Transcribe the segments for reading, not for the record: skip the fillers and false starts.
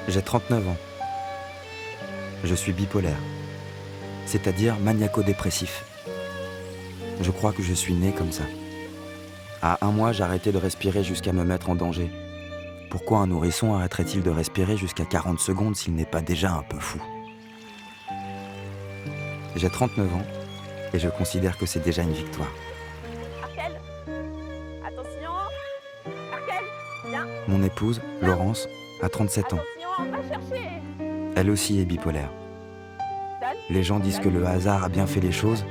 J'ai 39 ans. Je suis bipolaire, c'est-à-dire maniaco-dépressif. Je crois que je suis né comme ça. À 1 mois, j'arrêtais de respirer jusqu'à me mettre en danger. Pourquoi un nourrisson arrêterait-il de respirer jusqu'à 40 secondes s'il n'est pas déjà un peu fou? J'ai 39 ans et je considère que c'est déjà une victoire. Arkel, attention. Arkel, viens. Mon épouse, Laurence, a 37 ans. Attention, on va chercher. Elle aussi est bipolaire. Donne. Les gens disent que le hasard a bien fait les choses,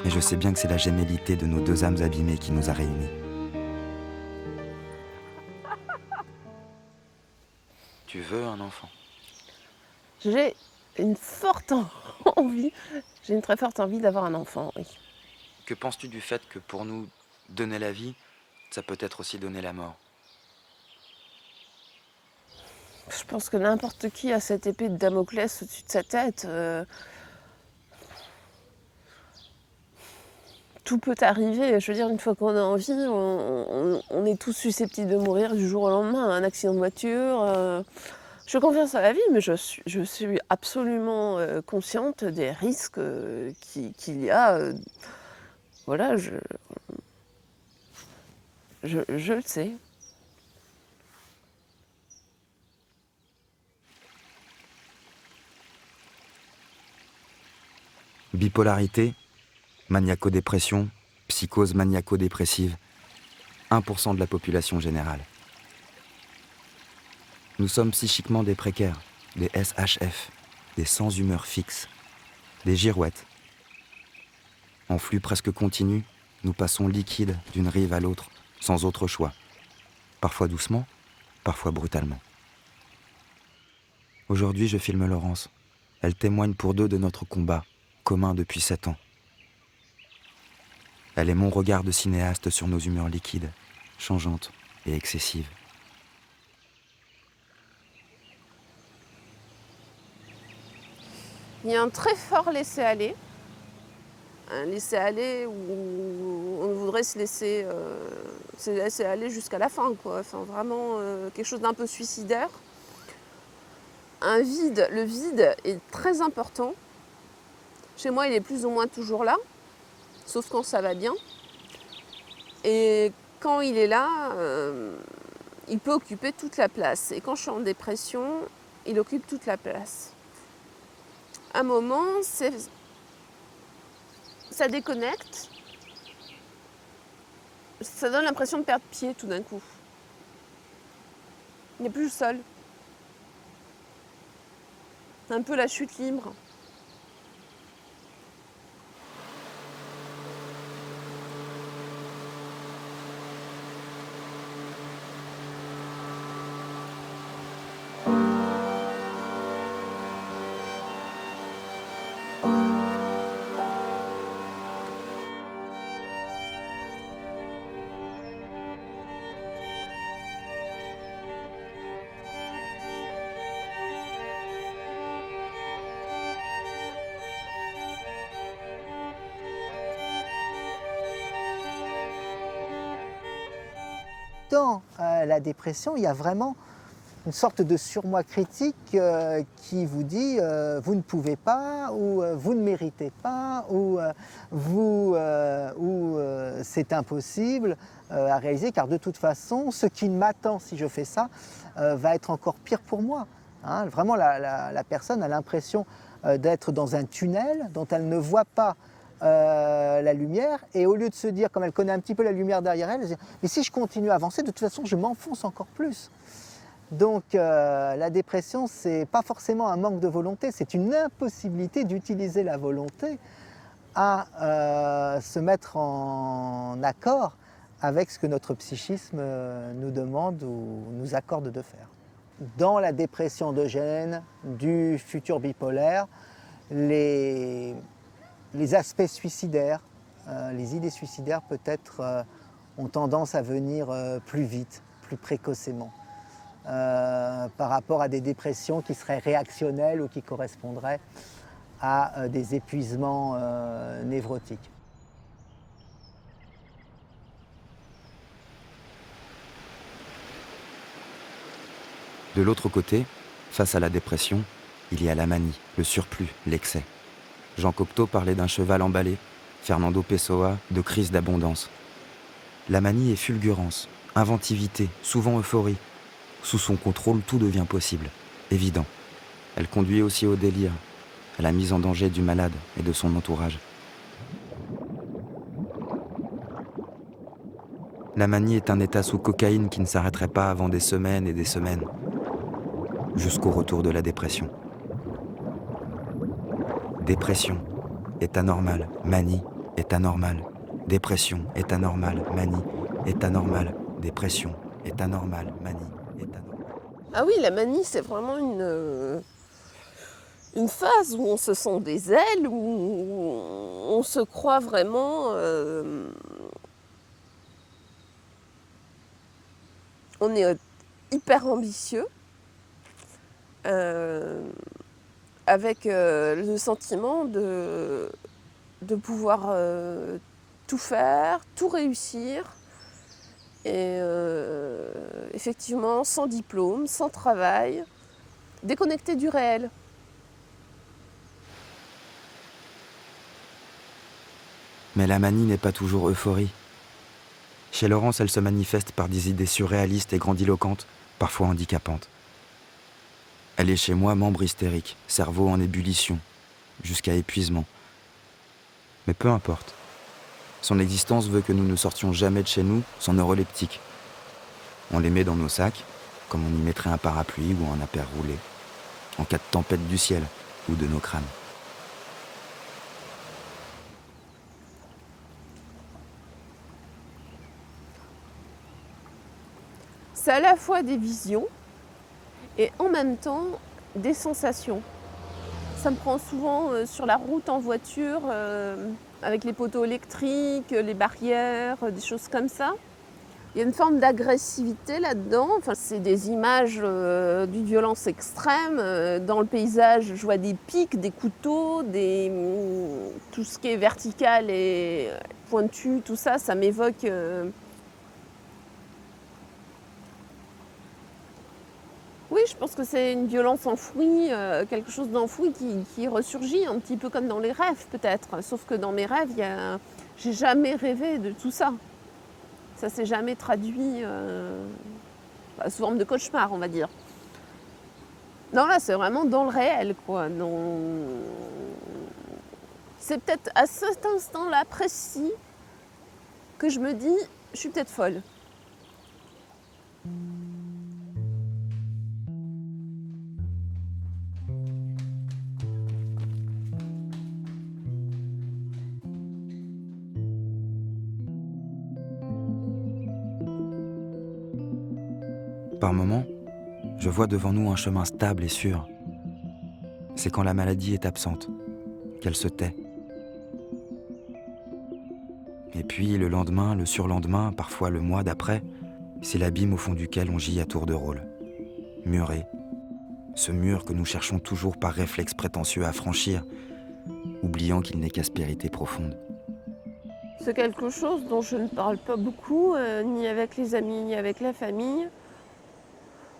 mais je sais bien que c'est la gémellité de nos 2 âmes abîmées qui nous a réunis. Tu veux un enfant? J'ai une forte envie, j'ai une très forte envie d'avoir un enfant, oui. Que penses-tu du fait que pour nous, donner la vie, ça peut être aussi donner la mort? Je pense que n'importe qui a cette épée de Damoclès au-dessus de sa tête. Tout peut arriver. Je veux dire, une fois qu'on a envie, on est tous susceptibles de mourir du jour au lendemain. Un accident de voiture. Je fais confiance à la vie, mais je suis absolument consciente des risques qu'il y a. Voilà, je le sais. Bipolarité, maniaco-dépression, psychose maniaco-dépressive, 1% de la population générale. Nous sommes psychiquement des précaires, des SHF, des sans humeur fixe, des girouettes. En flux presque continu, nous passons liquides d'une rive à l'autre, sans autre choix. Parfois doucement, parfois brutalement. Aujourd'hui, je filme Laurence. Elle témoigne pour 2 de notre combat, commun depuis 7 ans. Elle est mon regard de cinéaste sur nos humeurs liquides, changeantes et excessives. Il y a un très fort laisser-aller. Un laisser-aller où on voudrait se laisser aller jusqu'à la fin, quoi. Enfin, vraiment quelque chose d'un peu suicidaire. Un vide, le vide est très important. Chez moi, il est plus ou moins toujours là, sauf quand ça va bien. Et quand il est là, il peut occuper toute la place. Et quand je suis en dépression, il occupe toute la place. À un moment, ça déconnecte. Ça donne l'impression de perdre pied tout d'un coup. Il n'est plus seul. C'est un peu la chute libre. Dans la dépression, il y a vraiment une sorte de surmoi critique qui vous dit vous ne pouvez pas, ou vous ne méritez pas, ou c'est impossible à réaliser, car de toute façon, ce qui m'attend si je fais ça va être encore pire pour moi. Hein. Vraiment, la personne a l'impression d'être dans un tunnel dont elle ne voit pas la lumière, et au lieu de se dire, comme elle connaît un petit peu la lumière derrière elle, elle se dit, mais si je continue à avancer, de toute façon je m'enfonce encore plus. Donc la dépression, ce n'est pas forcément un manque de volonté, c'est une impossibilité d'utiliser la volonté à se mettre en accord avec ce que notre psychisme nous demande ou nous accorde de faire. Dans la dépression endogène du futur bipolaire, les aspects suicidaires, les idées suicidaires peut-être ont tendance à venir plus vite, plus précocement, par rapport à des dépressions qui seraient réactionnelles ou qui correspondraient à des épuisements névrotiques. De l'autre côté, face à la dépression, il y a la manie, le surplus, l'excès. Jean Cocteau parlait d'un cheval emballé, Fernando Pessoa de crise d'abondance. La manie est fulgurance, inventivité, souvent euphorie. Sous son contrôle, tout devient possible, évident. Elle conduit aussi au délire, à la mise en danger du malade et de son entourage. La manie est un état sous cocaïne qui ne s'arrêterait pas avant des semaines et des semaines, jusqu'au retour de la dépression. Dépression est anormal, manie est anormal. Dépression est anormal, manie est anormal. Dépression est anormal, manie est anormal. Ah oui, la manie, c'est vraiment une phase où on se sent des ailes, où on se croit vraiment... on est hyper ambitieux, avec le sentiment de pouvoir tout faire, tout réussir, et effectivement sans diplôme, sans travail, déconnecté du réel. Mais la manie n'est pas toujours euphorie. Chez Laurence, elle se manifeste par des idées surréalistes et grandiloquentes, parfois handicapantes. Elle est chez moi membre hystérique, cerveau en ébullition, jusqu'à épuisement. Mais peu importe. Son existence veut que nous ne sortions jamais de chez nous sans neuroleptiques. On les met dans nos sacs, comme on y mettrait un parapluie ou un appaire roulé, en cas de tempête du ciel ou de nos crânes. C'est à la fois des visions et en même temps des sensations. Ça me prend souvent sur la route en voiture, avec les poteaux électriques, les barrières, des choses comme ça. Il y a une forme d'agressivité là-dedans. Enfin, c'est des images d'une violence extrême. Dans le paysage, je vois des pics, des couteaux, tout ce qui est vertical et pointu, tout ça, ça m'évoque... Oui, je pense que c'est une violence enfouie, quelque chose d'enfoui qui ressurgit, un petit peu comme dans les rêves peut-être. Sauf que dans mes rêves, j'ai jamais rêvé de tout ça. Ça s'est jamais traduit sous forme de cauchemar, on va dire. Non, là, c'est vraiment dans le réel, quoi. C'est peut-être à cet instant-là précis que je me dis, je suis peut-être folle. Par moments, je vois devant nous un chemin stable et sûr. C'est quand la maladie est absente, qu'elle se tait. Et puis le lendemain, le surlendemain, parfois le mois d'après, c'est l'abîme au fond duquel on gît à tour de rôle. Muré. Ce mur que nous cherchons toujours par réflexe prétentieux à franchir, oubliant qu'il n'est qu'aspérité profonde. C'est quelque chose dont je ne parle pas beaucoup, ni avec les amis, ni avec la famille.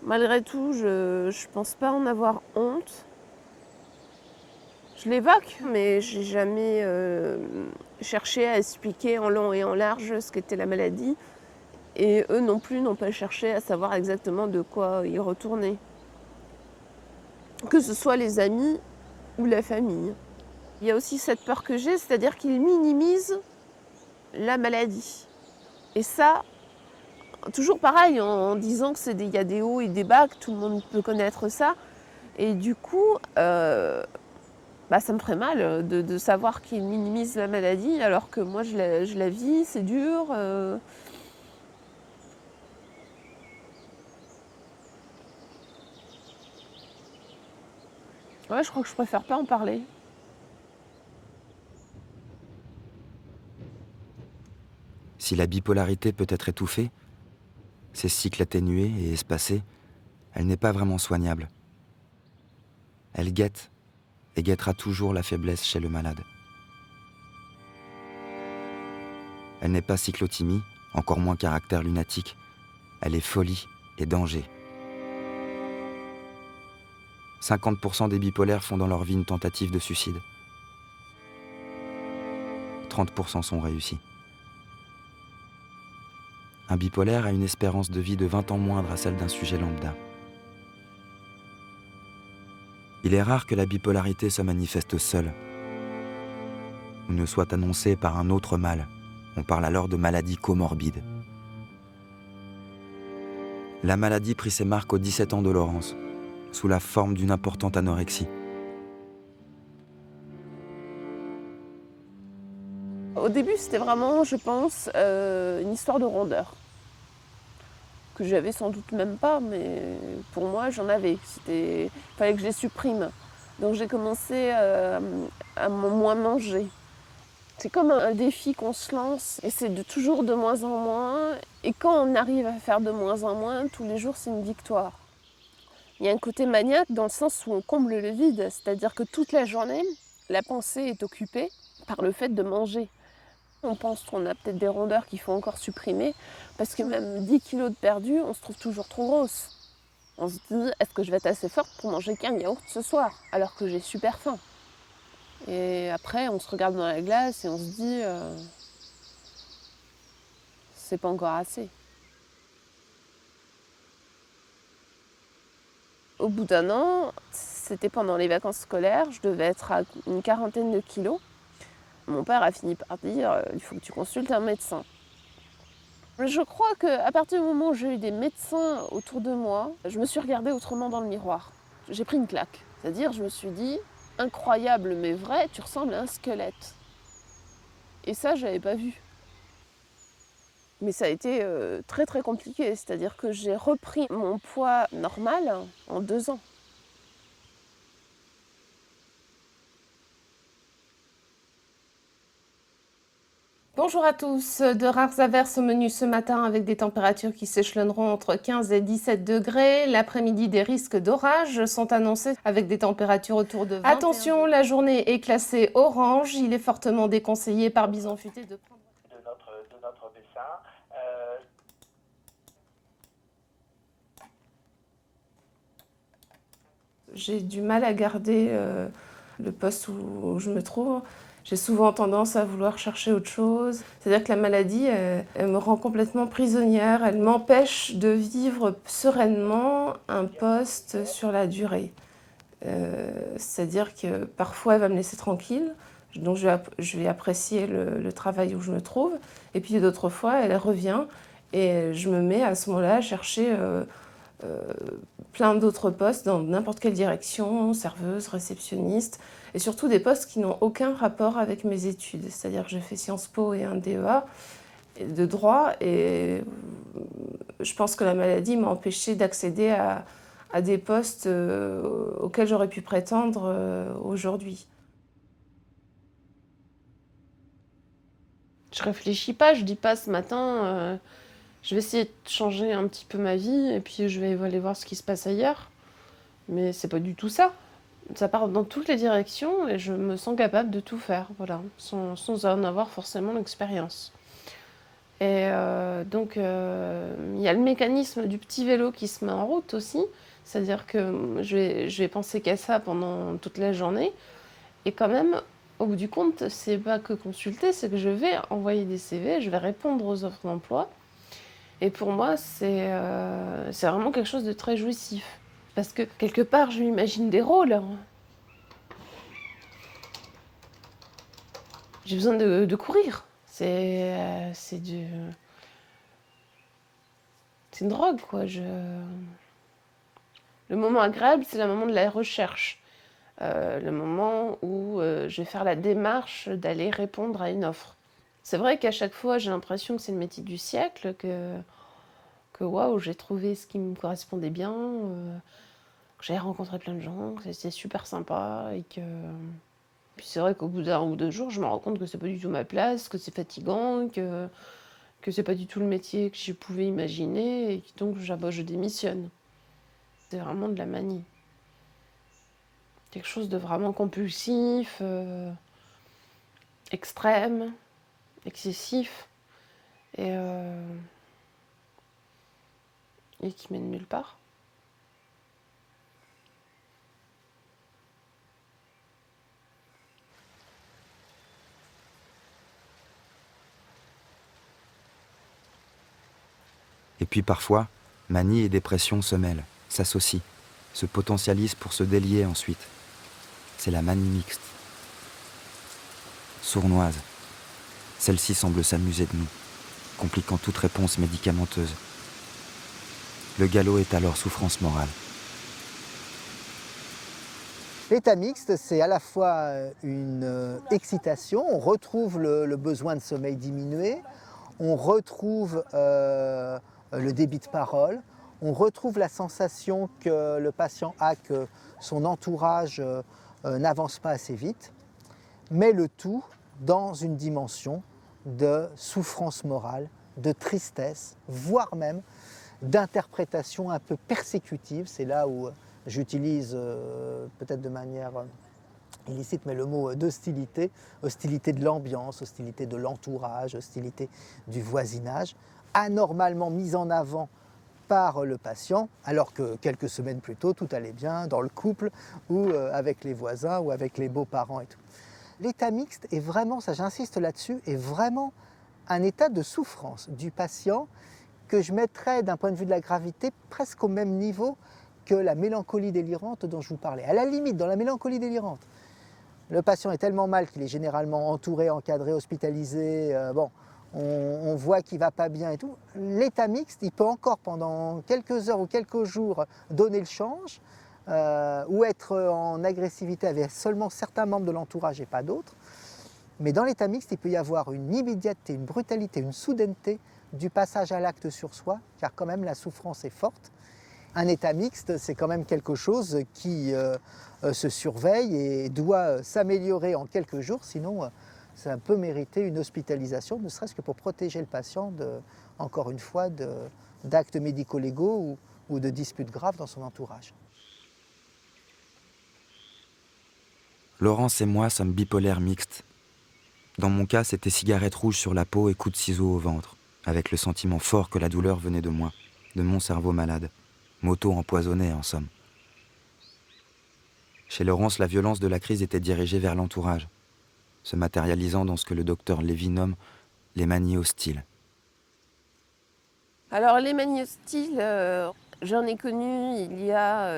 Malgré tout, je ne pense pas en avoir honte. Je l'évoque, mais je n'ai jamais cherché à expliquer en long et en large ce qu'était la maladie. Et eux non plus n'ont pas cherché à savoir exactement de quoi y retourner. Que ce soit les amis ou la famille. Il y a aussi cette peur que j'ai, c'est-à-dire qu'ils minimisent la maladie. Et ça, toujours pareil, en disant qu'il y a des hauts et des bas, que tout le monde peut connaître ça. Et du coup, ça me ferait mal de savoir qu'ils minimisent la maladie alors que moi je la vis, c'est dur. Ouais, je crois que je préfère pas en parler. Si la bipolarité peut être étouffée, ces cycles atténués et espacés, elle n'est pas vraiment soignable. Elle guette et guettera toujours la faiblesse chez le malade. Elle n'est pas cyclothymie, encore moins caractère lunatique. Elle est folie et danger. 50% des bipolaires font dans leur vie une tentative de suicide. 30% sont réussis. Un bipolaire a une espérance de vie de 20 ans moindre à celle d'un sujet lambda. Il est rare que la bipolarité se manifeste seule ou ne soit annoncée par un autre mal. On parle alors de maladie comorbide. La maladie prit ses marques aux 17 ans de Laurence, sous la forme d'une importante anorexie. Au début, c'était vraiment, je pense, une histoire de rondeur. Que j'avais sans doute même pas, mais pour moi, j'en avais. Il fallait que je les supprime. Donc j'ai commencé à moins manger. C'est comme un défi qu'on se lance, et c'est toujours de moins en moins. Et quand on arrive à faire de moins en moins, tous les jours, c'est une victoire. Il y a un côté maniaque dans le sens où on comble le vide, c'est-à-dire que toute la journée, la pensée est occupée par le fait de manger. On pense qu'on a peut-être des rondeurs qu'il faut encore supprimer, parce que même 10 kilos de perdu, on se trouve toujours trop grosse. On se dit, est-ce que je vais être assez forte pour manger qu'un yaourt ce soir, alors que j'ai super faim? Et après, on se regarde dans la glace et on se dit, c'est pas encore assez. Au bout d'un an, c'était pendant les vacances scolaires, je devais être à une quarantaine de kilos. Mon père a fini par dire, il faut que tu consultes un médecin. Je crois qu'à partir du moment où j'ai eu des médecins autour de moi, je me suis regardée autrement dans le miroir. J'ai pris une claque. C'est-à-dire, je me suis dit, incroyable mais vrai, tu ressembles à un squelette. Et ça, je n'avais pas vu. Mais ça a été très très compliqué. C'est-à-dire que j'ai repris mon poids normal en 2 ans. Bonjour à tous, de rares averses au menu ce matin avec des températures qui s'échelonneront entre 15 et 17 degrés. L'après-midi, des risques d'orage sont annoncés avec des températures autour de 20. Attention, la journée est classée orange. Il est fortement déconseillé par Bison Futé de prendre de notre dessin. J'ai du mal à garder le poste où je me trouve. J'ai souvent tendance à vouloir chercher autre chose. C'est-à-dire que la maladie, elle me rend complètement prisonnière. Elle m'empêche de vivre sereinement un poste sur la durée. C'est-à-dire que parfois, elle va me laisser tranquille. Donc, je vais apprécier le travail où je me trouve. Et puis, d'autres fois, elle revient et je me mets à ce moment-là à chercher plein d'autres postes dans n'importe quelle direction, serveuse, réceptionniste, et surtout des postes qui n'ont aucun rapport avec mes études. C'est-à-dire que j'ai fait Sciences Po et un DEA de droit, et je pense que la maladie m'a empêchée d'accéder à des postes auxquels j'aurais pu prétendre aujourd'hui. Je réfléchis pas, je dis pas ce matin je vais essayer de changer un petit peu ma vie et puis je vais aller voir ce qui se passe ailleurs. Mais c'est pas du tout ça. Ça part dans toutes les directions et je me sens capable de tout faire, voilà, sans en avoir forcément l'expérience. Et donc, il y a le mécanisme du petit vélo qui se met en route aussi. C'est-à-dire que je vais penser qu'à ça pendant toute la journée. Et quand même, au bout du compte, c'est pas que consulter, c'est que je vais envoyer des CV, je vais répondre aux offres d'emploi. Et pour moi, c'est vraiment quelque chose de très jouissif. Parce que quelque part, je m'imagine des rôles. J'ai besoin de courir. C'est c'est une drogue, quoi. Le moment agréable, c'est le moment de la recherche. Le moment où je vais faire la démarche d'aller répondre à une offre. C'est vrai qu'à chaque fois, j'ai l'impression que c'est le métier du siècle, que waouh, j'ai trouvé ce qui me correspondait bien, que j'avais rencontré plein de gens, que c'était super sympa et que... Puis c'est vrai qu'au bout d'un ou deux jours, je me rends compte que c'est pas du tout ma place, que c'est fatigant, que c'est pas du tout le métier que je pouvais imaginer et que donc je démissionne. C'est vraiment de la manie. Quelque chose de vraiment compulsif, extrême, excessif et qui mène nulle part. Et puis parfois, manie et dépression se mêlent, s'associent, se potentialisent pour se délier ensuite. C'est la manie mixte. Sournoise. Celle-ci semble s'amuser de nous, compliquant toute réponse médicamenteuse. Le galop est alors souffrance morale. L'état mixte, c'est à la fois une excitation, on retrouve le besoin de sommeil diminué, on retrouve le débit de parole, on retrouve la sensation que le patient a que son entourage n'avance pas assez vite, mais le tout dans une dimension de souffrance morale, de tristesse, voire même d'interprétation un peu persécutive. C'est là où j'utilise peut-être de manière illicite, mais le mot d'hostilité, hostilité de l'ambiance, hostilité de l'entourage, hostilité du voisinage, anormalement mise en avant par le patient, alors que quelques semaines plus tôt, tout allait bien dans le couple ou avec les voisins ou avec les beaux-parents et tout. L'état mixte est vraiment, ça j'insiste là-dessus, est vraiment un état de souffrance du patient que je mettrais d'un point de vue de la gravité presque au même niveau que la mélancolie délirante dont je vous parlais. À la limite, dans la mélancolie délirante, le patient est tellement mal qu'il est généralement entouré, encadré, hospitalisé, on voit qu'il ne va pas bien et tout. L'état mixte, il peut encore pendant quelques heures ou quelques jours donner le change, ou être en agressivité avec seulement certains membres de l'entourage et pas d'autres. Mais dans l'état mixte, il peut y avoir une immédiateté, une brutalité, une soudaineté du passage à l'acte sur soi, car quand même la souffrance est forte. Un état mixte, c'est quand même quelque chose qui se surveille et doit s'améliorer en quelques jours, sinon ça peut mériter une hospitalisation, ne serait-ce que pour protéger le patient, encore une fois, d'actes médico-légaux ou de disputes graves dans son entourage. Laurence et moi sommes bipolaires mixtes. Dans mon cas, c'était cigarette rouge sur la peau et coup de ciseau au ventre, avec le sentiment fort que la douleur venait de moi, de mon cerveau malade, m'auto-empoisonnait en somme. Chez Laurence, la violence de la crise était dirigée vers l'entourage, se matérialisant dans ce que le docteur Lévy nomme les manies hostiles. Alors les manies hostiles, j'en ai connu il y a,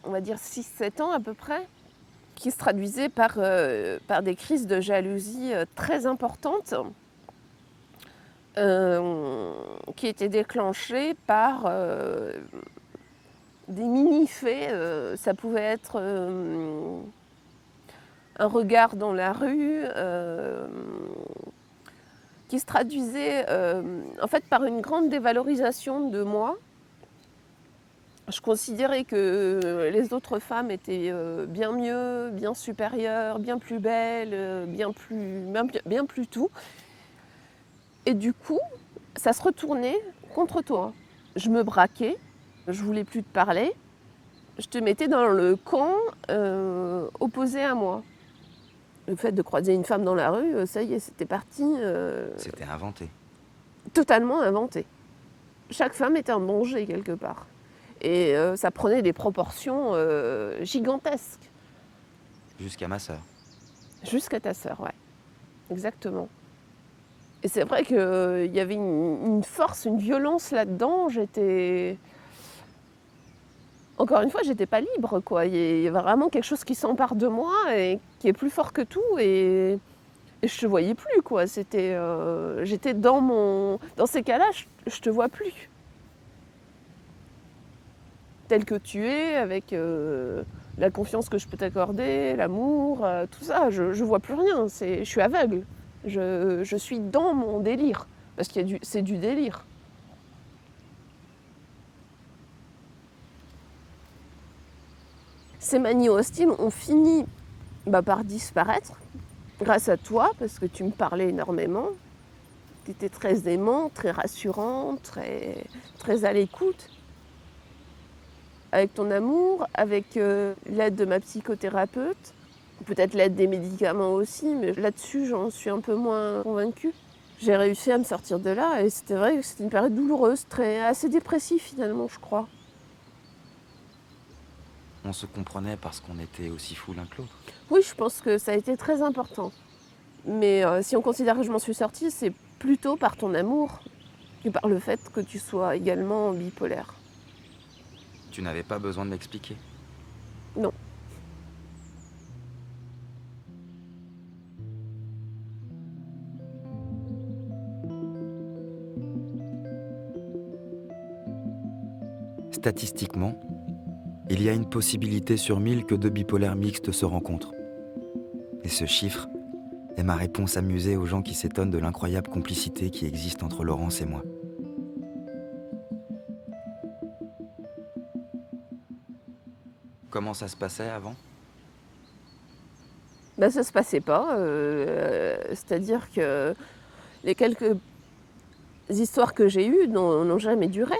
on va dire 6-7 ans à peu près, qui se traduisaient par des crises de jalousie très importantes, qui étaient déclenchées par des mini-faits. Ça pouvait être un regard dans la rue, qui se traduisait en fait par une grande dévalorisation de moi. Je considérais que les autres femmes étaient bien mieux, bien supérieures, bien plus belles, bien plus tout. Et du coup, ça se retournait contre toi. Je me braquais, je voulais plus te parler, je te mettais dans le camp opposé à moi. Le fait de croiser une femme dans la rue, ça y est, c'était parti. C'était inventé. Totalement inventé. Chaque femme était un danger quelque part. Et ça prenait des proportions gigantesques. Jusqu'à ma sœur. Jusqu'à ta sœur, ouais. Exactement. Et c'est vrai qu'il y avait une force, une violence là-dedans. Encore une fois, j'étais pas libre, quoi. Il y avait vraiment quelque chose qui s'empare de moi et qui est plus fort que tout. Et je te voyais plus, quoi. J'étais dans ces cas-là, je te vois plus. tel que tu es, avec la confiance que je peux t'accorder, l'amour, tout ça. Je vois plus rien, je suis aveugle. Je suis dans mon délire, parce que c'est du délire. Ces manies hostiles ont fini par disparaître, grâce à toi, parce que tu me parlais énormément. Tu étais très aimant, très rassurant, très à l'écoute. Avec ton amour, avec l'aide de ma psychothérapeute, peut-être l'aide des médicaments aussi, mais là-dessus, j'en suis un peu moins convaincue. J'ai réussi à me sortir de là et c'était vrai que c'était une période douloureuse, assez dépressive finalement, je crois. On se comprenait parce qu'on était aussi fous l'un que l'autre. Oui, je pense que ça a été très important. Mais si on considère que je m'en suis sortie, c'est plutôt par ton amour que par le fait que tu sois également bipolaire. Tu n'avais pas besoin de m'expliquer. Non. Statistiquement, il y a une possibilité sur 1000 que 2 bipolaires mixtes se rencontrent. Et ce chiffre est ma réponse amusée aux gens qui s'étonnent de l'incroyable complicité qui existe entre Laurence et moi. Comment ça se passait avant ? Ça se passait pas. C'est-à-dire que les quelques histoires que j'ai eues n'ont jamais duré.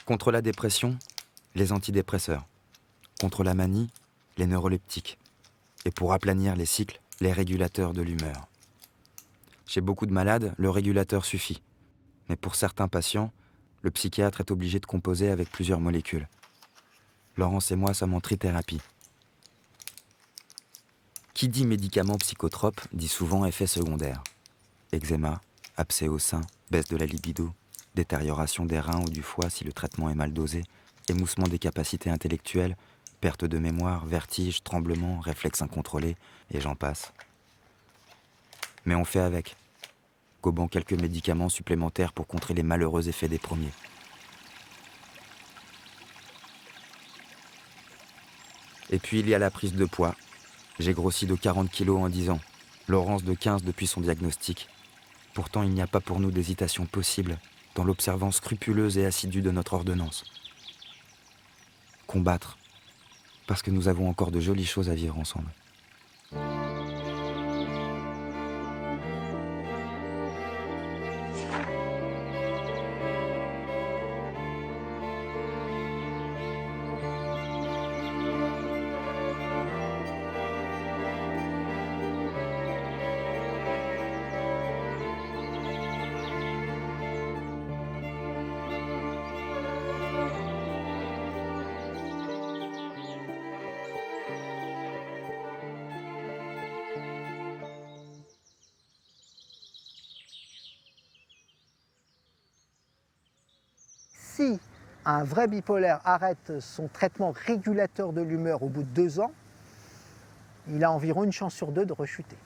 Contre la dépression, les antidépresseurs. Contre la manie, les neuroleptiques. Et pour aplanir les cycles, les régulateurs de l'humeur. Chez beaucoup de malades, le régulateur suffit. Mais pour certains patients, le psychiatre est obligé de composer avec plusieurs molécules. Laurence et moi sommes en trithérapie. Qui dit médicament psychotrope dit souvent effet secondaire. Eczéma, abcès au sein, baisse de la libido, détérioration des reins ou du foie si le traitement est mal dosé, émoussement des capacités intellectuelles, perte de mémoire, vertige, tremblement, réflexes incontrôlés, et j'en passe. Mais on fait avec, gobant quelques médicaments supplémentaires pour contrer les malheureux effets des premiers. Et puis il y a la prise de poids. J'ai grossi de 40 kilos en 10 ans, Laurence de 15 depuis son diagnostic. Pourtant il n'y a pas pour nous d'hésitation possible dans l'observance scrupuleuse et assidue de notre ordonnance. Combattre, parce que nous avons encore de jolies choses à vivre ensemble. Si un vrai bipolaire arrête son traitement régulateur de l'humeur au bout de 2 ans, il a environ une chance sur 2 de rechuter.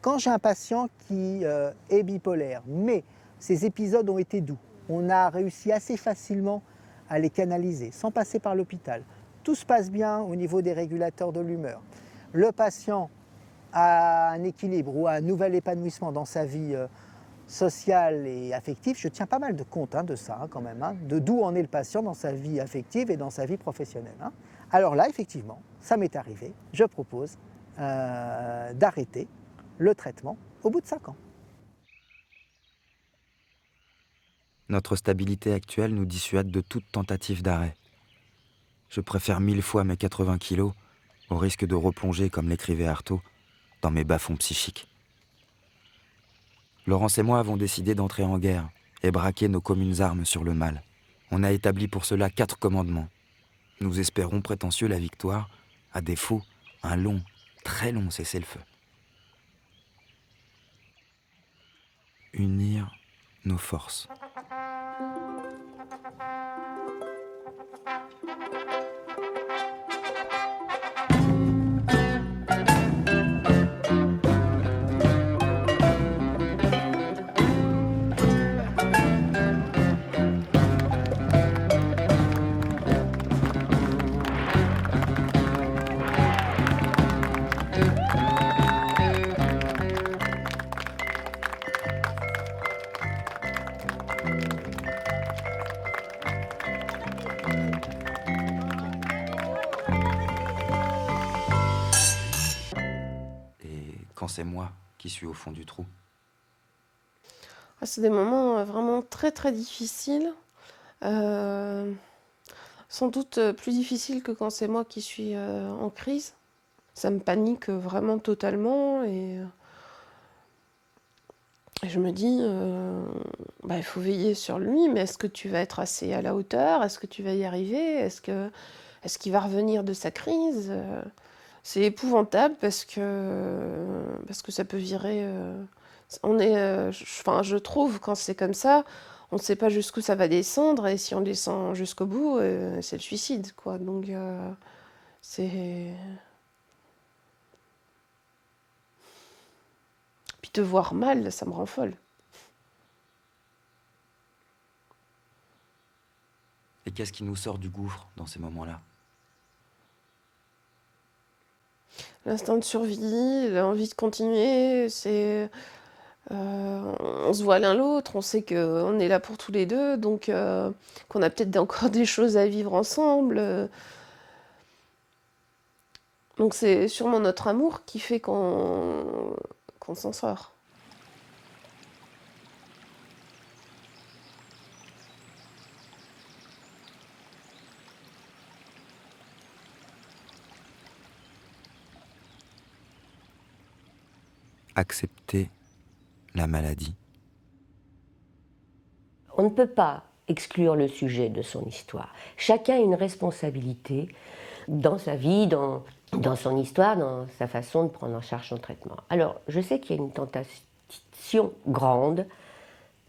Quand j'ai un patient qui est bipolaire, mais ses épisodes ont été doux, on a réussi assez facilement à les canaliser sans passer par l'hôpital. Tout se passe bien au niveau des régulateurs de l'humeur. Le patient a un équilibre ou un nouvel épanouissement dans sa vie sociale et affective. Je tiens pas mal de compte de ça quand même, de d'où en est le patient dans sa vie affective et dans sa vie professionnelle. Alors là, effectivement, ça m'est arrivé. Je propose d'arrêter le traitement au bout de 5 ans. Notre stabilité actuelle nous dissuade de toute tentative d'arrêt. Je préfère 1000 fois mes 80 kilos au risque de replonger, comme l'écrivait Artaud, dans mes bas-fonds psychiques. Laurence et moi avons décidé d'entrer en guerre et braquer nos communes armes sur le mal. On a établi pour cela 4 commandements. Nous espérons prétentieux la victoire, à défaut, Un long, très long cessez-le-feu. Unir nos forces. Quand c'est moi qui suis au fond du trou. C'est des moments vraiment très très difficiles. Sans doute plus difficiles que quand c'est moi qui suis en crise. Ça me panique vraiment totalement et je me dis, il faut veiller sur lui, mais est-ce que tu vas être assez à la hauteur? Est-ce que tu vas y arriver? Est-ce qu'il va revenir de sa crise? C'est épouvantable parce que ça peut virer. Je trouve, quand c'est comme ça, on ne sait pas jusqu'où ça va descendre, et si on descend jusqu'au bout, c'est le suicide, quoi. Donc, c'est. Puis te voir mal, ça me rend folle. Et qu'est-ce qui nous sort du gouffre dans ces moments-là? L'instinct de survie, l'envie de continuer, c'est... on se voit l'un l'autre, on sait qu'on est là pour tous les deux, donc qu'on a peut-être encore des choses à vivre ensemble. Donc c'est sûrement notre amour qui fait qu'on s'en sort. Accepter la maladie. On ne peut pas exclure le sujet de son histoire. Chacun a une responsabilité dans sa vie, dans son histoire, dans sa façon de prendre en charge son traitement. Alors, je sais qu'il y a une tentation grande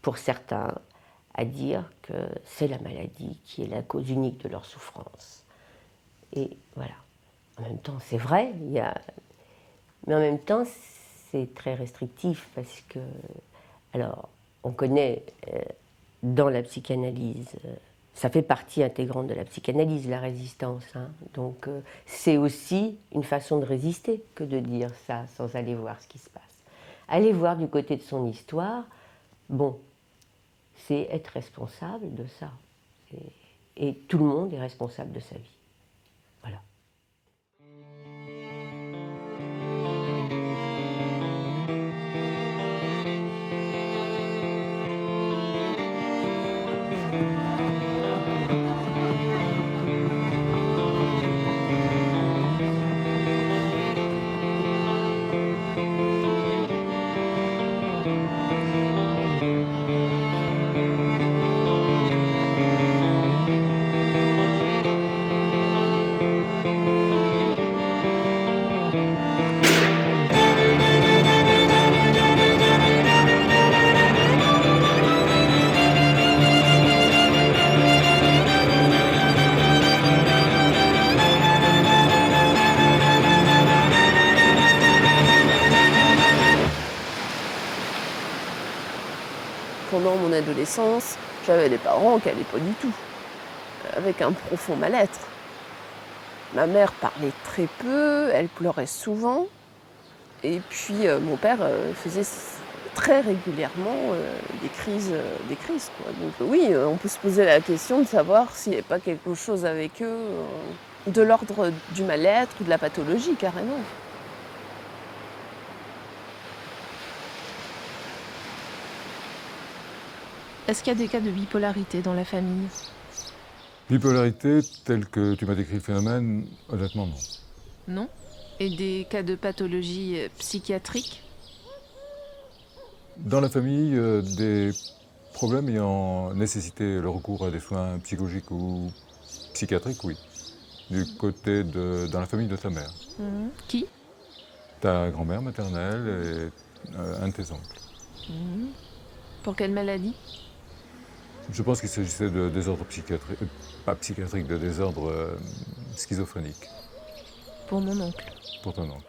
pour certains à dire que c'est la maladie qui est la cause unique de leur souffrance. Et voilà. En même temps, c'est vrai, mais en même temps, c'est très restrictif parce que, alors, on connaît dans la psychanalyse, ça fait partie intégrante de la psychanalyse, la résistance. Hein. Donc, c'est aussi une façon de résister que de dire ça sans aller voir ce qui se passe. Aller voir du côté de son histoire, bon, c'est être responsable de ça. Et tout le monde est responsable de sa vie. Voilà. Pendant mon adolescence, j'avais des parents qui n'allaient pas du tout, avec un profond mal-être. Ma mère parlait très peu, elle pleurait souvent, et puis mon père faisait très régulièrement des crises. Quoi. Donc oui, on peut se poser la question de savoir s'il n'y a pas quelque chose avec eux de l'ordre du mal-être ou de la pathologie, carrément. Est-ce qu'il y a des cas de bipolarité dans la famille? Bipolarité, telle que tu m'as décrit le phénomène, honnêtement non. Non? Et des cas de pathologie psychiatrique? Dans la famille, des problèmes ayant nécessité le recours à des soins psychologiques ou psychiatriques, oui. dans la famille de ta mère. Qui? Ta grand-mère maternelle et un de tes oncles. Pour quelle maladie? Je pense qu'il s'agissait de désordre psychiatrique, pas psychiatrique, de désordre schizophrénique, Pour mon oncle. pour ton oncle.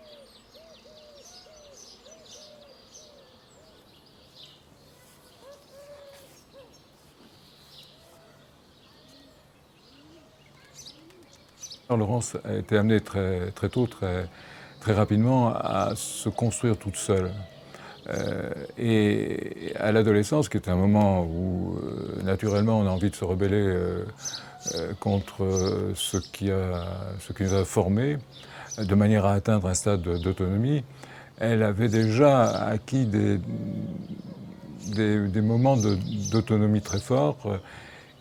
Laurence a été amenée très, très tôt, très rapidement à se construire toute seule. Et à l'adolescence, qui est un moment où naturellement on a envie de se rebeller contre ce qui nous a formés, de manière à atteindre un stade d'autonomie, elle avait déjà acquis des moments d'autonomie très forts.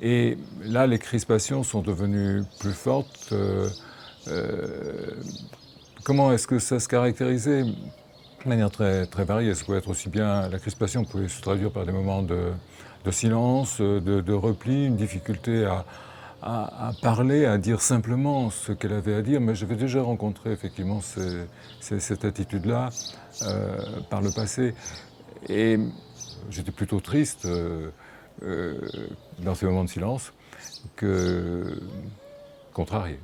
Et là, les crispations sont devenues plus fortes. Comment est-ce que ça se caractérisait? De manière très, très variée. Ça pouvait être aussi bien, la crispation pouvait se traduire par des moments de silence, de repli, une difficulté à parler, à dire simplement ce qu'elle avait à dire. Mais j'avais déjà rencontré effectivement cette attitude-là par le passé. Et j'étais plutôt triste dans ces moments de silence que contrarié.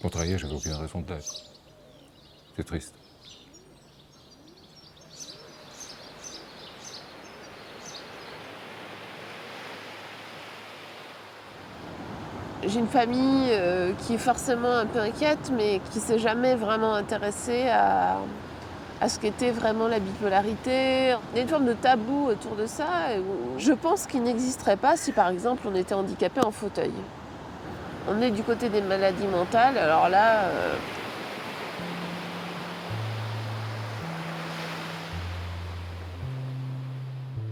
Contrarié, j'avais aucune raison de l'être. C'est triste. J'ai une famille qui est forcément un peu inquiète, mais qui ne s'est jamais vraiment intéressée à ce qu'était vraiment la bipolarité. Il y a une forme de tabou autour de ça. Je pense qu'il n'existerait pas si, par exemple, on était handicapé en fauteuil. On est du côté des maladies mentales, alors là...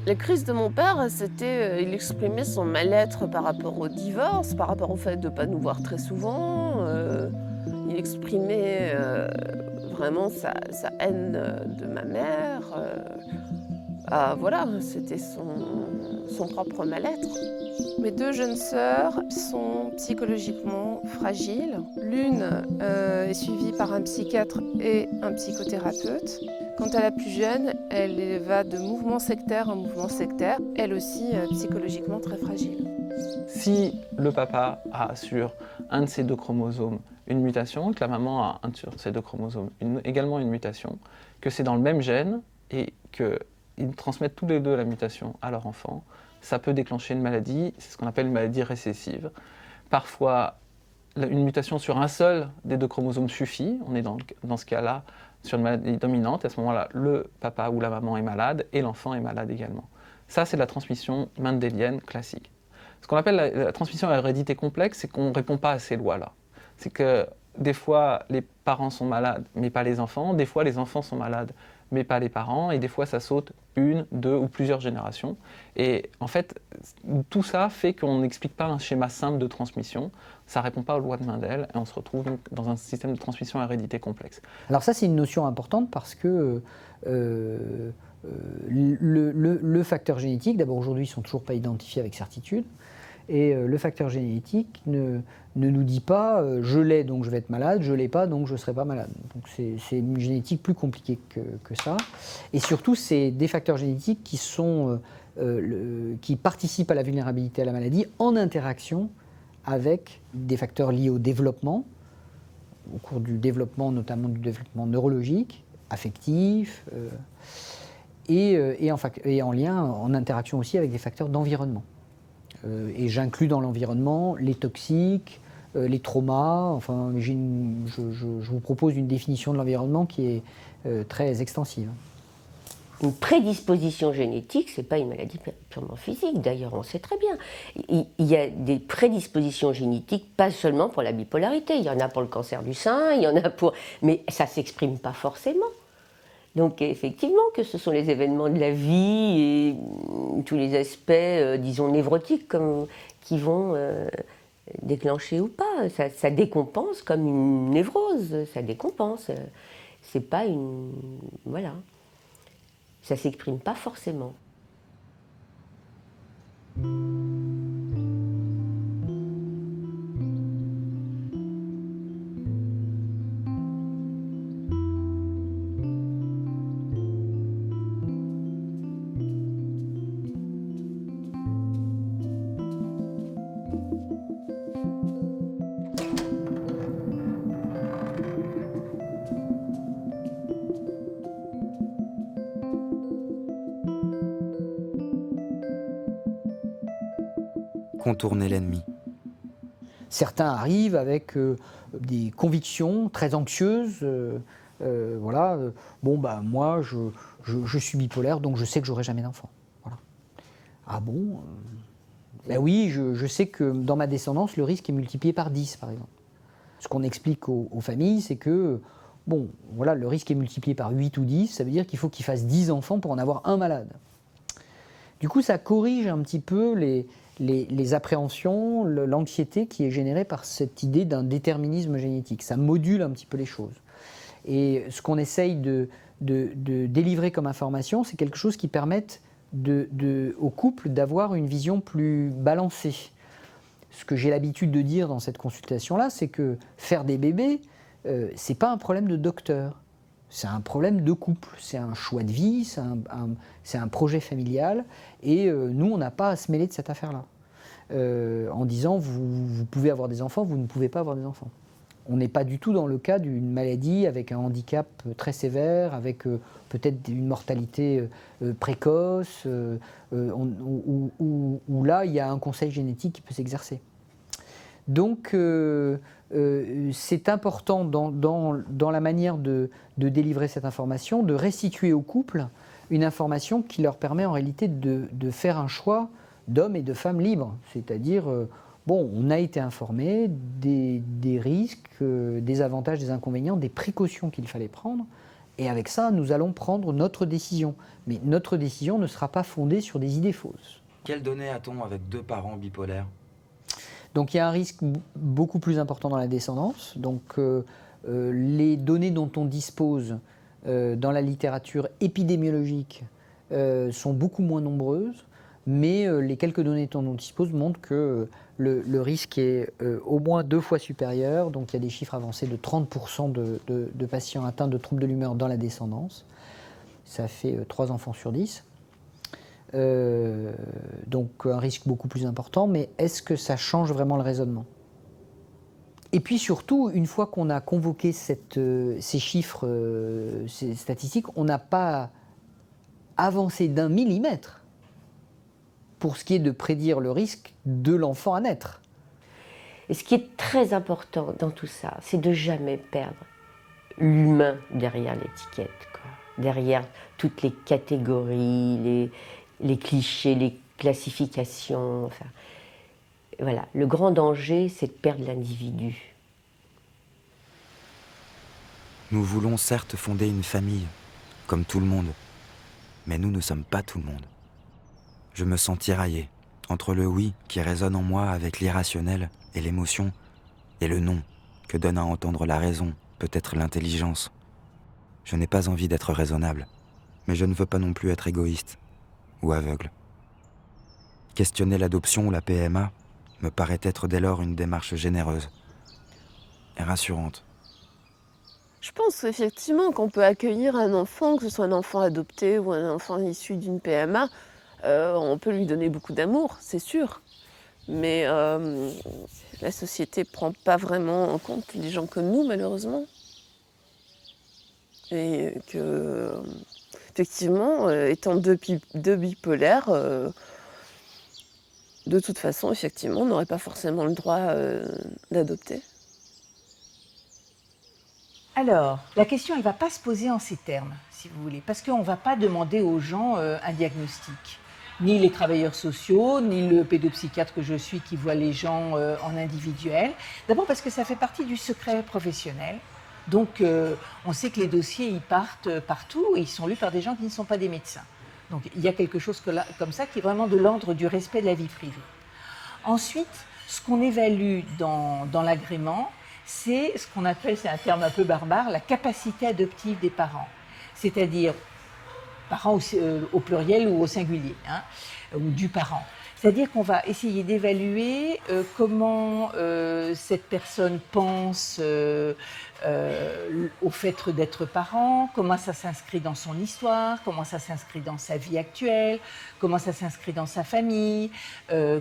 Les crises de mon père, c'était, il exprimait son mal-être par rapport au divorce, par rapport au fait de ne pas nous voir très souvent. Il exprimait vraiment sa haine de ma mère. Voilà, c'était son propre mal-être. Mes deux jeunes sœurs sont psychologiquement fragiles. L'une est suivie par un psychiatre et un psychothérapeute. Quant à la plus jeune, elle va de mouvement sectaire en mouvement sectaire, elle aussi psychologiquement très fragile. Si le papa a sur un de ses deux chromosomes une mutation, que la maman a un sur ses deux chromosomes également une mutation, que c'est dans le même gène et qu'ils transmettent tous les deux la mutation à leur enfant, ça peut déclencher une maladie, c'est ce qu'on appelle une maladie récessive. Parfois, une mutation sur un seul des deux chromosomes suffit, on est dans ce cas-là sur une maladie dominante, et à ce moment-là, le papa ou la maman est malade et l'enfant est malade également. Ça, c'est la transmission mendélienne classique. Ce qu'on appelle la transmission à hérédité complexe, c'est qu'on ne répond pas à ces lois-là. C'est que des fois, les parents sont malades, mais pas les enfants. Des fois, les enfants sont malades, mais pas les parents. Et des fois, ça saute une, deux ou plusieurs générations. Et en fait, tout ça fait qu'on n'explique pas un schéma simple de transmission. Ça ne répond pas aux lois de Mendel. Et on se retrouve donc dans un système de transmission à hérédité complexe. Alors ça, c'est une notion importante parce que le facteur génétique, d'abord aujourd'hui, ils ne sont toujours pas identifiés avec certitude. Et le facteur génétique ne nous dit pas je l'ai donc je vais être malade, je ne l'ai pas donc je ne serai pas malade. Donc c'est une génétique plus compliquée que ça. Et surtout, c'est des facteurs génétiques qui participent à la vulnérabilité à la maladie en interaction avec des facteurs liés au développement, au cours du développement, notamment du développement neurologique, affectif, et en lien, en interaction aussi avec des facteurs d'environnement. Et j'inclus dans l'environnement les toxiques, les traumas. Enfin, je vous propose une définition de l'environnement qui est très extensive. Une prédisposition génétique, ce n'est pas une maladie purement physique, d'ailleurs, on sait très bien. Il y a des prédispositions génétiques, pas seulement pour la bipolarité, il y en a pour le cancer du sein, il y en a pour... Mais ça ne s'exprime pas forcément. Donc effectivement que ce sont les événements de la vie et tous les aspects, disons, névrotiques qui vont déclencher ou pas. Ça décompense comme une névrose, ça décompense. C'est pas une... Voilà. Ça s'exprime pas forcément. contourner l'ennemi. Certains arrivent avec des convictions très anxieuses. Voilà, moi je suis bipolaire, donc je sais que j'aurai jamais d'enfant. Voilà. Ah bon Ben oui, je sais que dans ma descendance, le risque est multiplié par 10, par exemple. Ce qu'on explique aux familles, c'est que le risque est multiplié par 8 ou 10, ça veut dire qu'il faut qu'ils fassent 10 enfants pour en avoir un malade. Du coup, ça corrige un petit peu les appréhensions, l'anxiété qui est générée par cette idée d'un déterminisme génétique. Ça module un petit peu les choses. Et ce qu'on essaye de délivrer comme information, c'est quelque chose qui permette au couple d'avoir une vision plus balancée. Ce que j'ai l'habitude de dire dans cette consultation-là, c'est que faire des bébés, c'est pas un problème de docteur. C'est un problème de couple, c'est un choix de vie, c'est un projet familial, et nous, on n'a pas à se mêler de cette affaire-là. En disant, vous pouvez avoir des enfants, vous ne pouvez pas avoir des enfants. On n'est pas du tout dans le cas d'une maladie avec un handicap très sévère, avec peut-être une mortalité précoce, où là, il y a un conseil génétique qui peut s'exercer. Donc, c'est important dans la manière de délivrer cette information, de restituer au couple une information qui leur permet en réalité de faire un choix d'hommes et de femmes libres. C'est-à-dire, on a été informé des risques, des avantages, des inconvénients, des précautions qu'il fallait prendre, et avec ça, nous allons prendre notre décision. Mais notre décision ne sera pas fondée sur des idées fausses. Quelles données a-t-on avec 2 parents bipolaires ? Donc il y a un risque beaucoup plus important dans la descendance. Donc les données dont on dispose dans la littérature épidémiologique sont beaucoup moins nombreuses, mais les quelques données dont on dispose montrent que le risque est au moins 2 fois supérieur. Donc il y a des chiffres avancés de 30% de patients atteints de troubles de l'humeur dans la descendance. Ça fait 3 enfants sur 10. Donc un risque beaucoup plus important, mais est-ce que ça change vraiment le raisonnement ? Et puis surtout, une fois qu'on a convoqué ces chiffres, ces statistiques, on n'a pas avancé d'1 millimètre pour ce qui est de prédire le risque de l'enfant à naître. Et ce qui est très important dans tout ça, c'est de jamais perdre l'humain derrière l'étiquette, quoi. Derrière toutes les catégories, les clichés, les classifications. Enfin, voilà. Le grand danger, c'est de perdre l'individu. Nous voulons certes fonder une famille, comme tout le monde, mais nous ne sommes pas tout le monde. Je me sens tiraillé entre le oui qui résonne en moi avec l'irrationnel et l'émotion, et le non que donne à entendre la raison, peut-être l'intelligence. Je n'ai pas envie d'être raisonnable, mais je ne veux pas non plus être égoïste ou aveugle. Questionner l'adoption ou la PMA me paraît être dès lors une démarche généreuse et rassurante. Je pense effectivement qu'on peut accueillir un enfant, que ce soit un enfant adopté ou un enfant issu d'une PMA, on peut lui donner beaucoup d'amour, c'est sûr. Mais la société ne prend pas vraiment en compte les gens comme nous, malheureusement. Et que, effectivement, étant deux bipolaires, de toute façon, effectivement, on n'aurait pas forcément le droit d'adopter. Alors, la question, elle ne va pas se poser en ces termes, si vous voulez, parce qu'on ne va pas demander aux gens un diagnostic. Ni les travailleurs sociaux, ni le pédopsychiatre que je suis qui voit les gens en individuel. D'abord parce que ça fait partie du secret professionnel. Donc, on sait que les dossiers, ils partent partout et ils sont lus par des gens qui ne sont pas des médecins. Donc, il y a quelque chose comme ça qui est vraiment de l'ordre du respect de la vie privée. Ensuite, ce qu'on évalue dans l'agrément, c'est ce qu'on appelle, c'est un terme un peu barbare, la capacité adoptive des parents. C'est-à-dire, parents au pluriel ou au singulier, hein, ou du parent. C'est-à-dire qu'on va essayer d'évaluer comment cette personne pense au fait d'être parent, comment ça s'inscrit dans son histoire, comment ça s'inscrit dans sa vie actuelle, comment ça s'inscrit dans sa famille,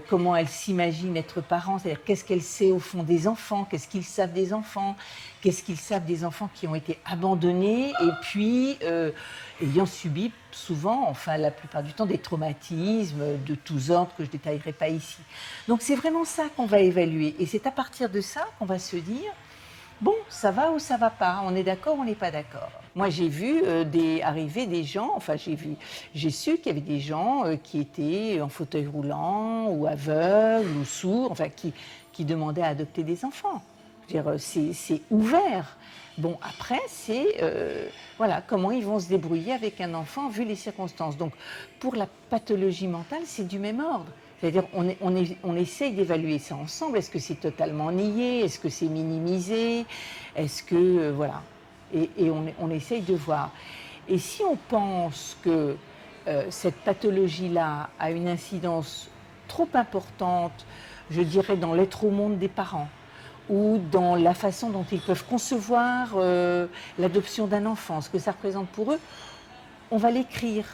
comment elle s'imagine être parent, c'est-à-dire qu'est-ce qu'elle sait au fond des enfants, qu'est-ce qu'ils savent des enfants, qu'est-ce qu'ils savent des enfants qui ont été abandonnés et puis ayant subi souvent, enfin la plupart du temps, des traumatismes de tous ordres que je ne détaillerai pas ici. Donc c'est vraiment ça qu'on va évaluer et c'est à partir de ça qu'on va se dire bon, ça va ou ça va pas, on est d'accord ou on n'est pas d'accord. Moi j'ai vu arriver des gens, enfin j'ai su qu'il y avait des gens qui étaient en fauteuil roulant ou aveugles ou sourds, enfin qui demandaient à adopter des enfants. Je veux dire, c'est ouvert. Bon, après, c'est voilà, comment ils vont se débrouiller avec un enfant vu les circonstances. Donc, pour la pathologie mentale, c'est du même ordre. C'est-à-dire, on essaye d'évaluer ça ensemble. Est-ce que c'est totalement nié? Est-ce que c'est minimisé? Est-ce que, voilà. Et on essaye de voir. Et si on pense que cette pathologie-là a une incidence trop importante, je dirais, dans l'être au monde des parents, ou dans la façon dont ils peuvent concevoir l'adoption d'un enfant, ce que ça représente pour eux, on va l'écrire.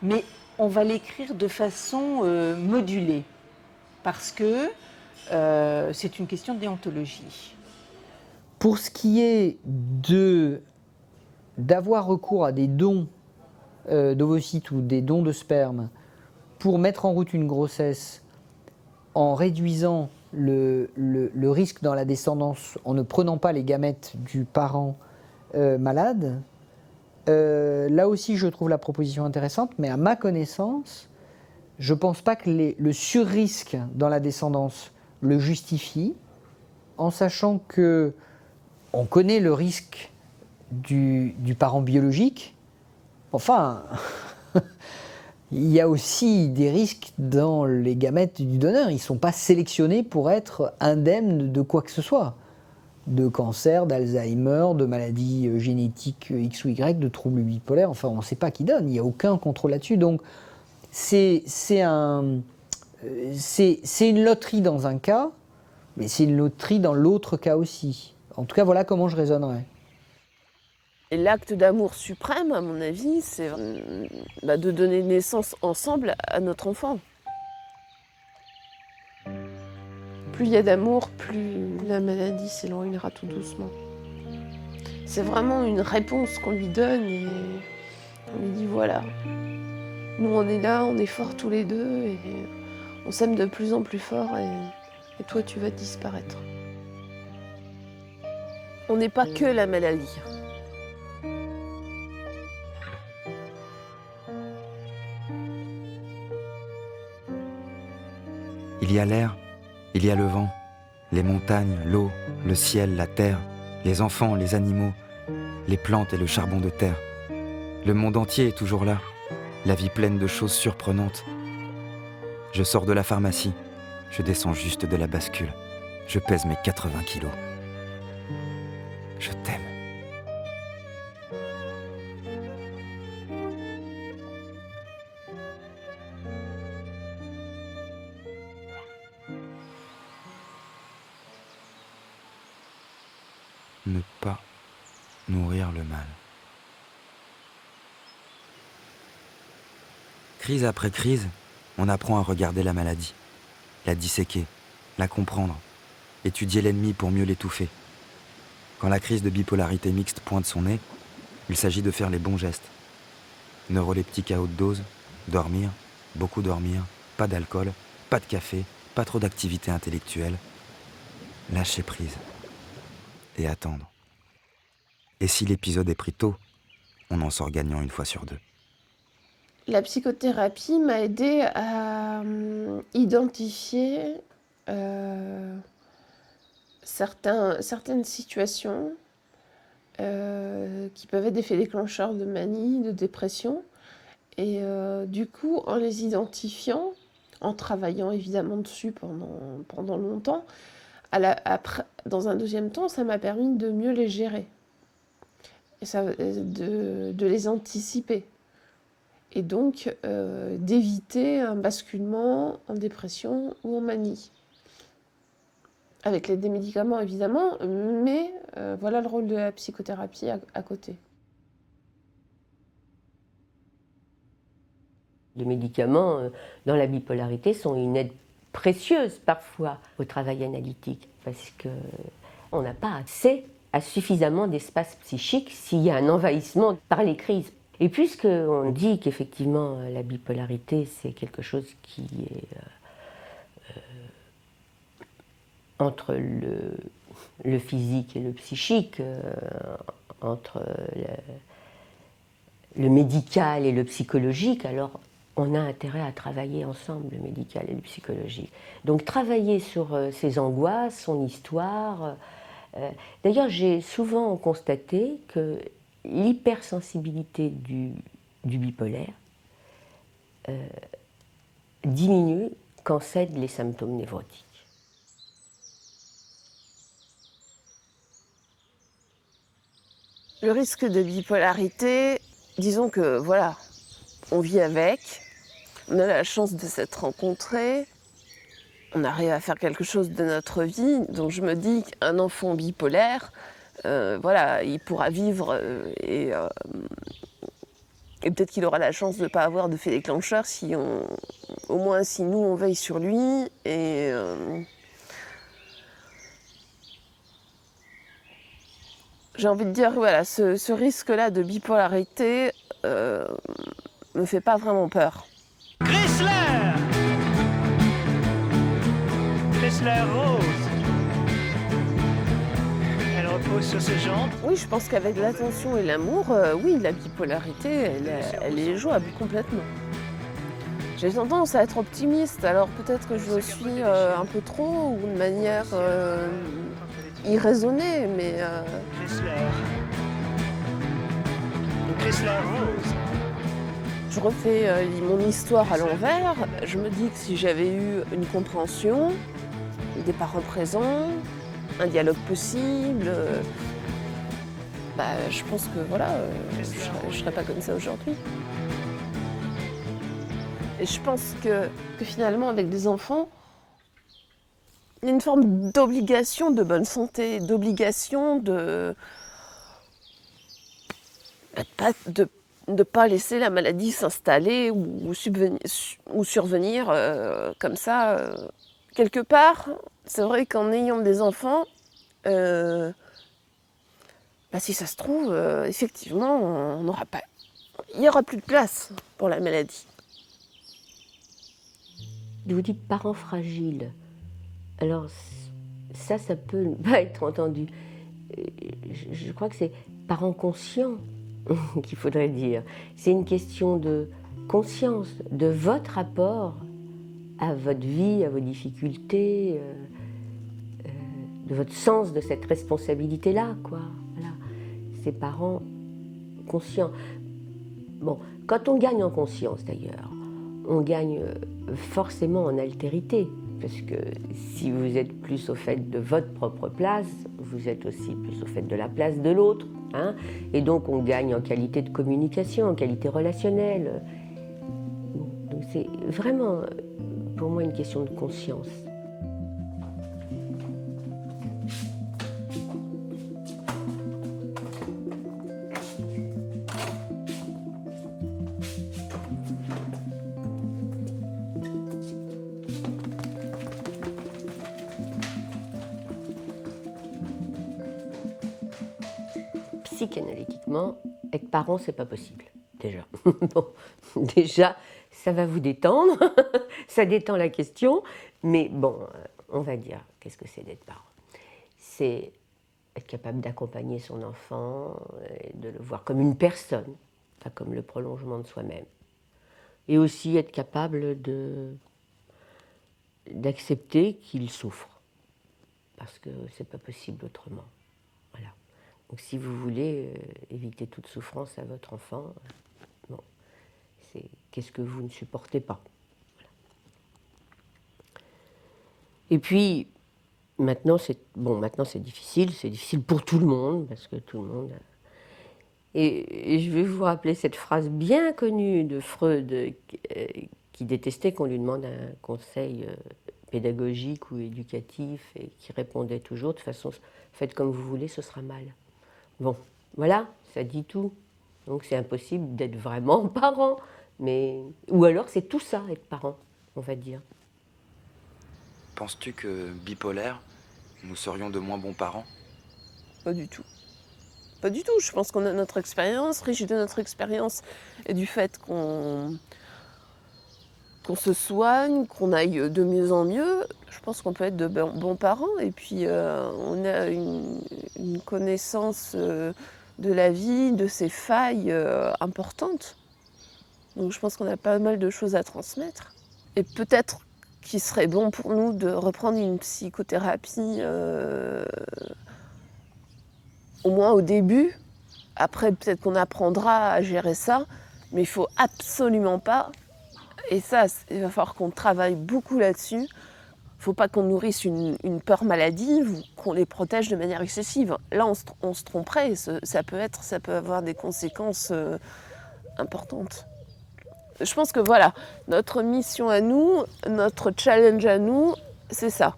Mais on va l'écrire de façon modulée, parce que c'est une question de déontologie. Pour ce qui est d'avoir recours à des dons d'ovocytes ou des dons de sperme pour mettre en route une grossesse en réduisant le risque dans la descendance en ne prenant pas les gamètes du parent malade, là aussi je trouve la proposition intéressante, mais à ma connaissance, je ne pense pas que le surrisque dans la descendance le justifie, en sachant que on connaît le risque du parent biologique. Enfin, il y a aussi des risques dans les gamètes du donneur. Ils ne sont pas sélectionnés pour être indemnes de quoi que ce soit. De cancer, d'Alzheimer, de maladies génétiques X ou Y, de troubles bipolaires. Enfin, on ne sait pas qui donne. Il n'y a aucun contrôle là-dessus. Donc, c'est une loterie dans un cas, mais c'est une loterie dans l'autre cas aussi. En tout cas, voilà comment je raisonnerais. Et l'acte d'amour suprême, à mon avis, c'est de donner naissance ensemble à notre enfant. Plus il y a d'amour, plus la maladie s'éloignera tout doucement. C'est vraiment une réponse qu'on lui donne et on lui dit voilà, nous on est là, on est forts tous les deux et on s'aime de plus en plus fort et toi tu vas disparaître. On n'est pas que la maladie. Il y a l'air, il y a le vent, les montagnes, l'eau, le ciel, la terre, les enfants, les animaux, les plantes et le charbon de terre. Le monde entier est toujours là, la vie pleine de choses surprenantes. Je sors de la pharmacie, je descends juste de la bascule, je pèse mes 80 kilos. Je t'aime. Ne pas nourrir le mal. Crise après crise, on apprend à regarder la maladie, la disséquer, la comprendre, étudier l'ennemi pour mieux l'étouffer. Quand la crise de bipolarité mixte pointe son nez, il s'agit de faire les bons gestes. Neuroleptique à haute dose, dormir, beaucoup dormir, pas d'alcool, pas de café, pas trop d'activité intellectuelle. Lâcher prise. Et attendre. Et si l'épisode est pris tôt, on en sort gagnant une fois sur deux. La psychothérapie m'a aidée à identifier certaines situations qui peuvent être des faits déclencheurs de manie, de dépression. Et du coup, en les identifiant, en travaillant évidemment dessus pendant longtemps, après, dans un deuxième temps, ça m'a permis de mieux les gérer, et de les anticiper. Et donc d'éviter un basculement en dépression ou en manie. Avec l'aide des médicaments évidemment, mais Voilà le rôle de la psychothérapie à côté. Les médicaments dans la bipolarité sont une aide précieuse parfois au travail analytique parce qu'on n'a pas accès à suffisamment d'espace psychique s'il y a un envahissement par les crises. Et puisqu'on dit qu'effectivement la bipolarité c'est quelque chose qui est entre le physique et le psychique, entre le médical et le psychologique, alors on a intérêt à travailler ensemble, le médical et le psychologique. Donc travailler sur ses angoisses, son histoire. D'ailleurs, j'ai souvent constaté que l'hypersensibilité du bipolaire diminue quand cèdent les symptômes névrotiques. Le risque de bipolarité, disons que voilà, on vit avec, on a la chance de s'être rencontrés, on arrive à faire quelque chose de notre vie, donc je me dis qu'un enfant bipolaire, voilà, il pourra vivre et peut-être qu'il aura la chance de ne pas avoir de fait déclencheur si au moins si nous on veille sur lui et j'ai envie de dire, voilà, ce risque-là de bipolarité me fait pas vraiment peur. Chrysler Rose. Elle repose sur ses jambes. Oui, je pense qu'avec l'attention et l'amour, oui, la bipolarité, elle est jouable complètement. J'ai tendance à être optimiste, alors peut-être que je le suis un peu trop ou de manière irraisonnée, mais... Chrysler Rose. Je refais mon histoire à l'envers. Je me dis que si j'avais eu une compréhension, des parents présents, un dialogue possible, je pense que voilà, je serais pas comme ça aujourd'hui. Et je pense que finalement, avec des enfants, il y a une forme d'obligation de bonne santé, d'obligation de ne pas laisser la maladie s'installer ou survenir comme ça. Quelque part, c'est vrai qu'en ayant des enfants, si ça se trouve, effectivement, il n'y aura plus de place pour la maladie. Vous dites parents fragiles. Alors ça peut pas être entendu. Je crois que c'est parents conscients qu'il faudrait dire. C'est une question de conscience, de votre rapport à votre vie, à vos difficultés, de votre sens de cette responsabilité-là, quoi. Voilà. Ces parents conscients. Bon, quand on gagne en conscience, d'ailleurs, on gagne forcément en altérité, parce que si vous êtes plus au fait de votre propre place, vous êtes aussi plus au fait de la place de l'autre, hein, et donc on gagne en qualité de communication, en qualité relationnelle. Donc c'est vraiment, pour moi, une question de conscience. Psychanalytiquement, être parent, c'est pas possible, déjà. Bon, déjà, ça va vous détendre, ça détend la question, mais bon, on va dire, qu'est-ce que c'est d'être parent? C'est être capable d'accompagner son enfant, et de le voir comme une personne, pas comme le prolongement de soi-même. Et aussi être capable d'accepter qu'il souffre, parce que c'est pas possible autrement. Voilà. Donc si vous voulez éviter toute souffrance à votre enfant, bon, c'est qu'est-ce que vous ne supportez pas. Voilà. Et puis maintenant c'est difficile pour tout le monde parce que tout le monde. Et je vais vous rappeler cette phrase bien connue de Freud qui détestait qu'on lui demande un conseil pédagogique ou éducatif et qui répondait toujours de façon faites comme vous voulez, ce sera mal. Bon, voilà, ça dit tout. Donc c'est impossible d'être vraiment parent. Mais... Ou alors c'est tout ça, être parent, on va dire. Penses-tu que bipolaire, nous serions de moins bons parents? Pas du tout. Pas du tout. Je pense qu'on a notre expérience, riche de notre expérience et du fait qu'on se soigne, qu'on aille de mieux en mieux. Je pense qu'on peut être de bons parents. Et puis on a une connaissance de la vie, de ses failles importantes. Donc je pense qu'on a pas mal de choses à transmettre. Et peut-être qu'il serait bon pour nous de reprendre une psychothérapie au moins au début. Après, peut-être qu'on apprendra à gérer ça, mais il ne faut absolument pas, et ça, il va falloir qu'on travaille beaucoup là-dessus, il ne faut pas qu'on nourrisse une peur maladive ou qu'on les protège de manière excessive. Là, on se tromperait, ça peut avoir des conséquences importantes. Je pense que voilà, notre mission à nous, notre challenge à nous, c'est ça.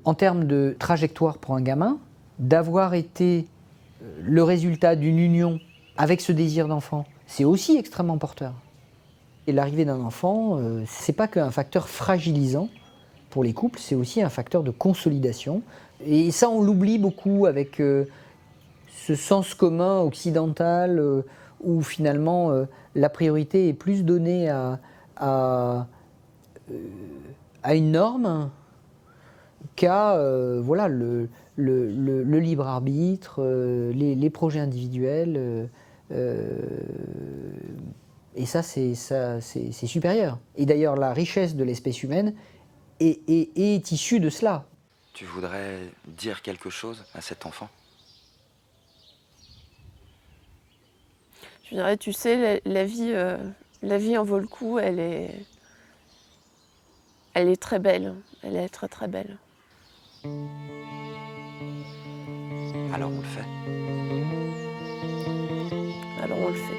En termes de trajectoire pour un gamin, d'avoir été le résultat d'une union avec ce désir d'enfant, c'est aussi extrêmement porteur. Et l'arrivée d'un enfant, c'est pas qu'un facteur fragilisant pour les couples, c'est aussi un facteur de consolidation. Et ça, on l'oublie beaucoup avec ce sens commun occidental où finalement la priorité est plus donnée à une norme qu'à voilà, le libre arbitre, les projets individuels. Et ça, c'est supérieur. Et d'ailleurs, la richesse de l'espèce humaine est issue de cela. Tu voudrais dire quelque chose à cet enfant? Je dirais, tu sais, la vie en vaut le coup, elle est très belle. Elle est très très belle. Alors on le fait. Alors on le fait.